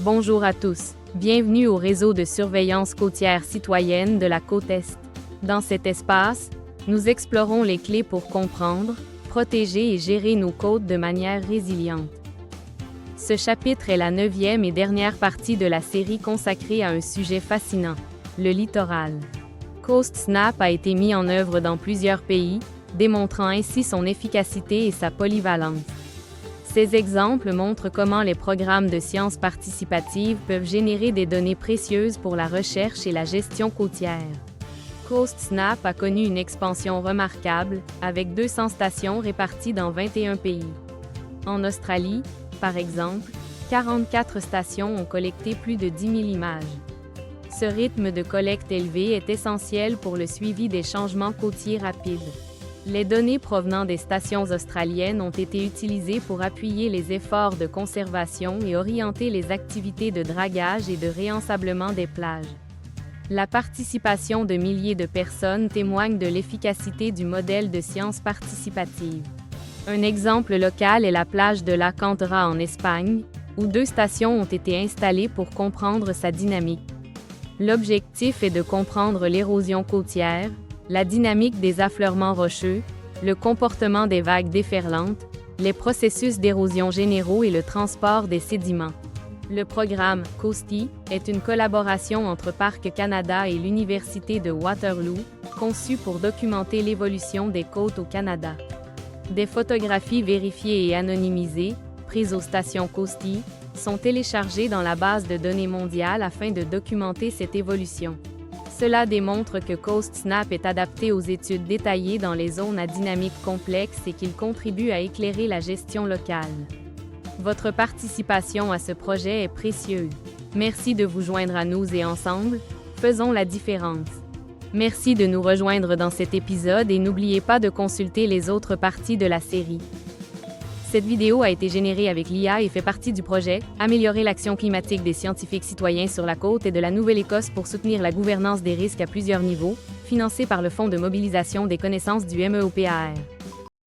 Bonjour à tous. Bienvenue au réseau de surveillance côtière citoyenne de la côte Est. Dans cet espace, nous explorons les clés pour comprendre, protéger et gérer nos côtes de manière résiliente. Ce chapitre est la 9e et dernière partie de la série consacrée à un sujet fascinant, le littoral. Coast Snap a été mis en œuvre dans plusieurs pays, démontrant ainsi son efficacité et sa polyvalence. Ces exemples montrent comment les programmes de sciences participatives peuvent générer des données précieuses pour la recherche et la gestion côtière. Coast Snap a connu une expansion remarquable, avec 200 stations réparties dans 21 pays. En Australie, par exemple, 44 stations ont collecté plus de 10 000 images. Ce rythme de collecte élevé est essentiel pour le suivi des changements côtiers rapides. Les données provenant des stations australiennes ont été utilisées pour appuyer les efforts de conservation et orienter les activités de dragage et de réensablement des plages. La participation de milliers de personnes témoigne de l'efficacité du modèle de science participative. Un exemple local est la plage de La Cantera en Espagne, où 2 stations ont été installées pour comprendre sa dynamique. L'objectif est de comprendre l'érosion côtière, la dynamique des affleurements rocheux, le comportement des vagues déferlantes, les processus d'érosion généraux et le transport des sédiments. Le programme COASTI est une collaboration entre Parcs Canada et l'Université de Waterloo, conçue pour documenter l'évolution des côtes au Canada. Des photographies vérifiées et anonymisées, prises aux stations COASTI, sont téléchargées dans la base de données mondiale afin de documenter cette évolution. Cela démontre que Coast Snap est adapté aux études détaillées dans les zones à dynamique complexe et qu'il contribue à éclairer la gestion locale. Votre participation à ce projet est précieuse. Merci de vous joindre à nous et ensemble, faisons la différence. Merci de nous rejoindre dans cet épisode et n'oubliez pas de consulter les autres parties de la série. Cette vidéo a été générée avec l'IA et fait partie du projet « Améliorer l'action climatique des scientifiques citoyens sur la côte et de la Nouvelle-Écosse pour soutenir la gouvernance des risques à plusieurs niveaux », financé par le Fonds de mobilisation des connaissances du MEOPAR.